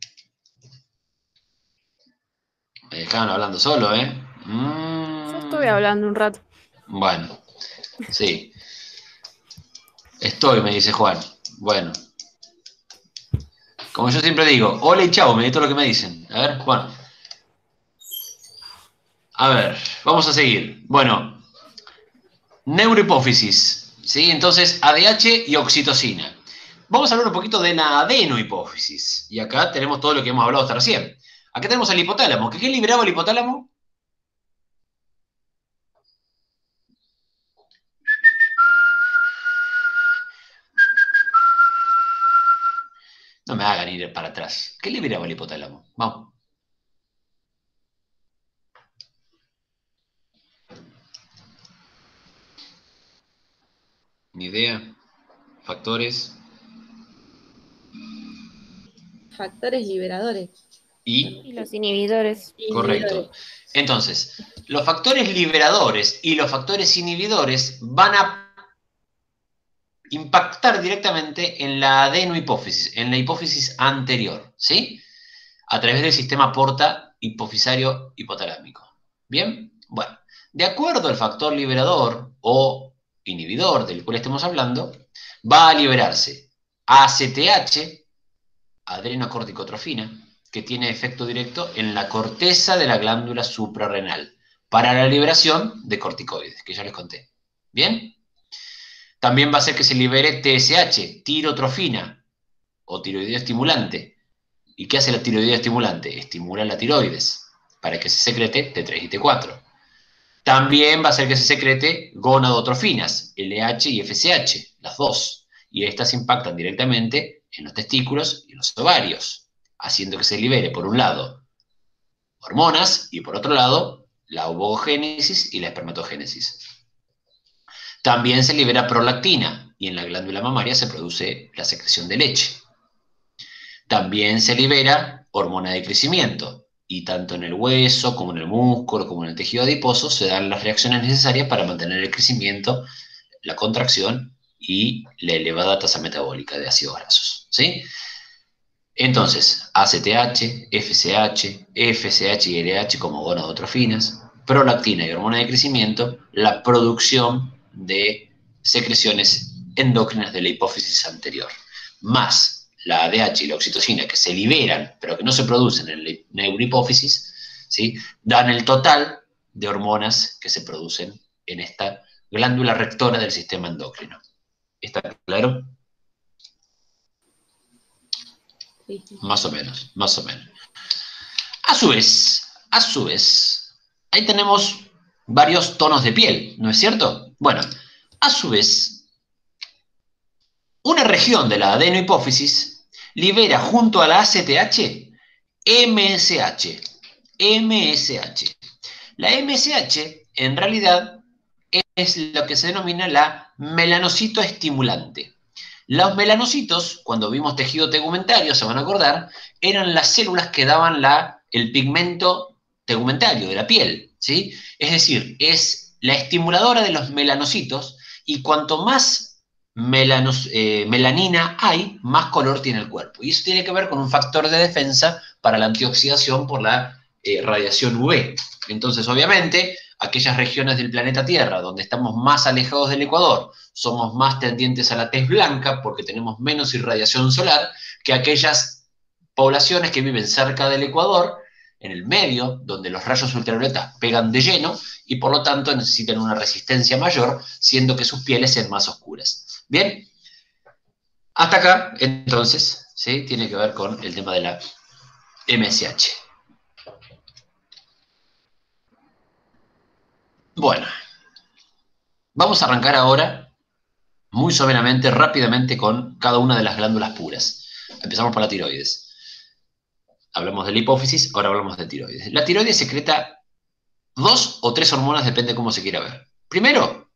Me dejaron hablando solo, ¿eh? Yo estuve hablando un rato. Bueno, sí. Estoy, me dice Juan. Bueno. Como yo siempre digo, hola y chao, me di todo lo que me dicen. A ver, Juan. A ver, vamos a seguir. Bueno, neurohipófisis, ¿sí? Entonces, ADH y oxitocina. Vamos a hablar un poquito de la adenohipófisis. Y acá tenemos todo lo que hemos hablado hasta recién. Acá tenemos el hipotálamo. ¿Qué liberaba el hipotálamo? No me hagan ir para atrás. ¿Qué liberaba el hipotálamo? Vamos. Ni idea. Factores. Factores liberadores. Y, Y los inhibidores. correcto. Entonces, los factores liberadores y los factores inhibidores van a impactar directamente en la adenohipófisis, en la hipófisis anterior, ¿sí? A través del sistema porta hipofisario hipotalámico. ¿Bien? Bueno, de acuerdo al factor liberador o inhibidor del cual estemos hablando, va a liberarse ACTH, adrenocorticotrofina, que tiene efecto directo en la corteza de la glándula suprarrenal, para la liberación de corticoides, que ya les conté. ¿Bien? También va a hacer que se libere TSH, tirotrofina, o tiroideo estimulante. ¿Y qué hace la tiroideo estimulante? Estimula la tiroides, para que se secrete T3 y T4. También va a hacer que se secrete gonadotrofinas, LH y FSH, las dos. Y estas impactan directamente en los testículos y en los ovarios, haciendo que se libere, por un lado, hormonas y por otro lado, la ovogénesis y la espermatogénesis. También se libera prolactina y en la glándula mamaria se produce la secreción de leche. También se libera hormona de crecimiento y tanto en el hueso como en el músculo como en el tejido adiposo se dan las reacciones necesarias para mantener el crecimiento, la contracción y la elevada tasa metabólica de ácidos grasos, ¿sí? Entonces, ACTH, FSH, FSH y LH como gonadotrofinas, prolactina y hormona de crecimiento, la producción de secreciones endócrinas de la hipófisis anterior, más la ADH y la oxitocina que se liberan, pero que no se producen en la neurohipófisis, ¿sí? Dan el total de hormonas que se producen en esta glándula rectora del sistema endocrino. ¿Está claro? Sí. Más o menos, más o menos. A su vez, ahí tenemos varios tonos de piel, ¿no es cierto? Bueno, a su vez, una región de la adenohipófisis libera junto a la ACTH MSH. MSH. La MSH, en realidad, es lo que se denomina la melanocito estimulante. Los melanocitos, cuando vimos tejido tegumentario, se van a acordar, eran las células que daban el pigmento tegumentario de la piel, ¿sí? Es decir, es la estimuladora de los melanocitos y cuanto más melanina hay, más color tiene el cuerpo. Y eso tiene que ver con un factor de defensa para la antioxidación por la radiación UV. Entonces, obviamente, aquellas regiones del planeta Tierra donde estamos más alejados del ecuador, somos más tendientes a la tez blanca porque tenemos menos irradiación solar que aquellas poblaciones que viven cerca del ecuador, en el medio, donde los rayos ultravioletas pegan de lleno y por lo tanto necesitan una resistencia mayor, siendo que sus pieles sean más oscuras. Bien, hasta acá, entonces, ¿sí? Tiene que ver con el tema de la MSH. Bueno, vamos a arrancar ahora muy soberanamente, rápidamente, con cada una de las glándulas puras. Empezamos por la tiroides. Hablamos de la hipófisis, ahora hablamos de tiroides. La tiroides secreta 2 o 3 hormonas, depende de cómo se quiera ver. Primero,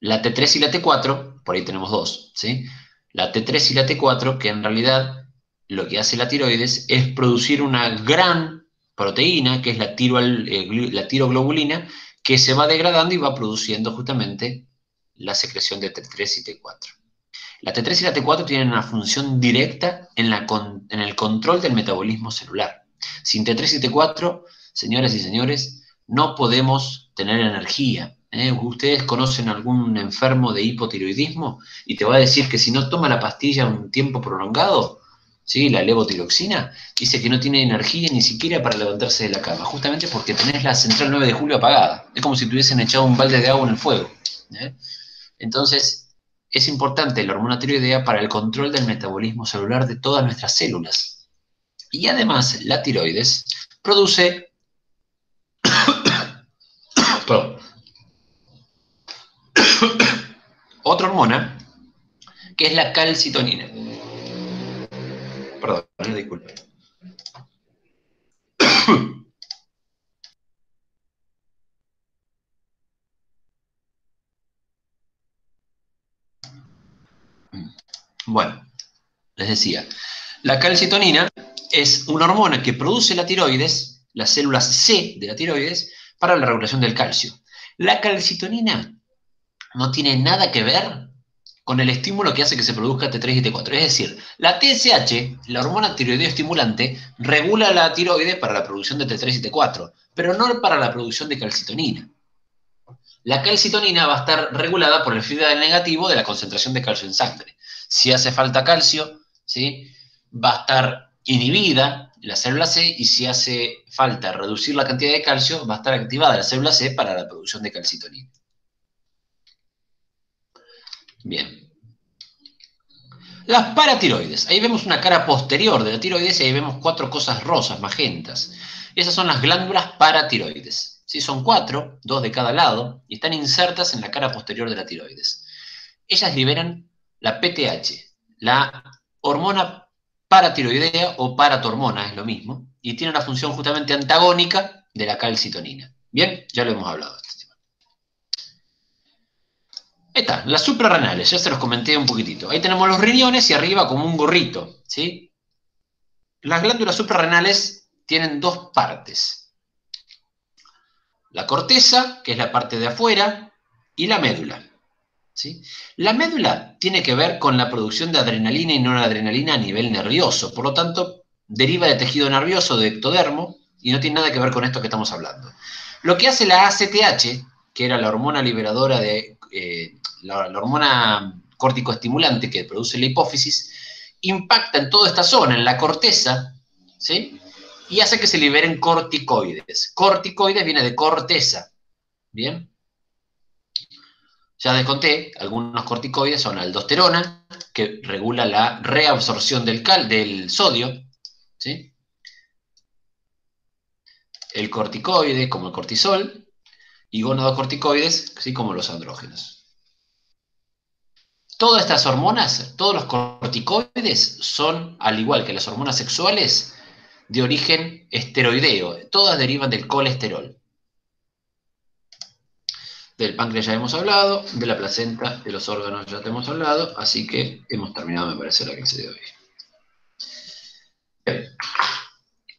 la T3 y la T4, por ahí tenemos dos, ¿sí? La T3 y la T4, que en realidad lo que hace la tiroides es producir una gran proteína, que es la tiroglobulina, que se va degradando y va produciendo justamente la secreción de T3 y T4. La T3 y la T4 tienen una función directa en el control del metabolismo celular. Sin T3 y T4, señoras y señores, no podemos tener energía. Ustedes conocen algún enfermo de hipotiroidismo y te va a decir que si no toma la pastilla un tiempo prolongado, ¿sí? La levotiroxina, dice que no tiene energía ni siquiera para levantarse de la cama, justamente porque tenés la central 9 de julio apagada. Es como si te hubiesen echado un balde de agua en el fuego. Entonces, es importante la hormona tiroidea para el control del metabolismo celular de todas nuestras células. Y además, la tiroides produce otra hormona, que es la calcitonina. Perdón, disculpe. Bueno, les decía, la calcitonina es una hormona que produce la tiroides, las células C de la tiroides, para la regulación del calcio. La calcitonina no tiene nada que ver con el estímulo que hace que se produzca T3 y T4. Es decir, la TSH, la hormona tiroideo estimulante, regula la tiroides para la producción de T3 y T4, pero no para la producción de calcitonina. La calcitonina va a estar regulada por el feedback negativo de la concentración de calcio en sangre. Si hace falta calcio, ¿sí? Va a estar inhibida la célula C, y si hace falta reducir la cantidad de calcio, va a estar activada la célula C para la producción de calcitonina. Bien. Las paratiroides. Ahí vemos una cara posterior de la tiroides y ahí vemos 4 cosas rosas, magentas. Esas son las glándulas paratiroides. ¿Sí? Son 4, 2 de cada lado, y están insertas en la cara posterior de la tiroides. Ellas liberan la PTH, la hormona paratiroidea o paratormona, es lo mismo, y tiene una función justamente antagónica de la calcitonina. Bien, ya lo hemos hablado. Ahí está, las suprarrenales, ya se los comenté un poquitito. Ahí tenemos los riñones y arriba como un gorrito, ¿sí? Las glándulas suprarrenales tienen 2 partes. La corteza, que es la parte de afuera, y la médula, ¿sí? La médula tiene que ver con la producción de adrenalina y noradrenalina a nivel nervioso, por lo tanto, deriva de tejido nervioso, de ectodermo, y no tiene nada que ver con esto que estamos hablando. Lo que hace la ACTH, que era la hormona liberadora de... la hormona corticoestimulante que produce la hipófisis, impacta en toda esta zona, en la corteza, ¿sí? Y hace que se liberen corticoides. Corticoides viene de corteza, ¿bien? Ya desconté, algunos corticoides son la aldosterona, que regula la reabsorción del sodio, ¿sí? El corticoide, como el cortisol, y gonadocorticoides, así como los andrógenos. Todas estas hormonas, todos los corticoides son, al igual que las hormonas sexuales, de origen esteroideo. Todas derivan del colesterol. Del páncreas ya hemos hablado, de la placenta, de los órganos ya te hemos hablado, así que hemos terminado, me parece, la clase de hoy. Bien.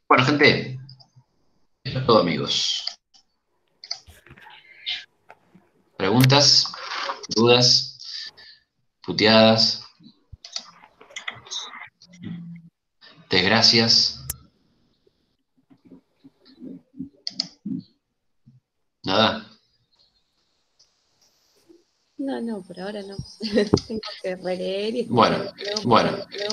Bueno, gente, eso es todo, amigos. ¿Preguntas? ¿Dudas? ¿Puteadas? ¿Desgracias? ¿Nada? No, por ahora no. Tengo que releer y Bueno, escuchar de nuevo, bueno. pasar de nuevo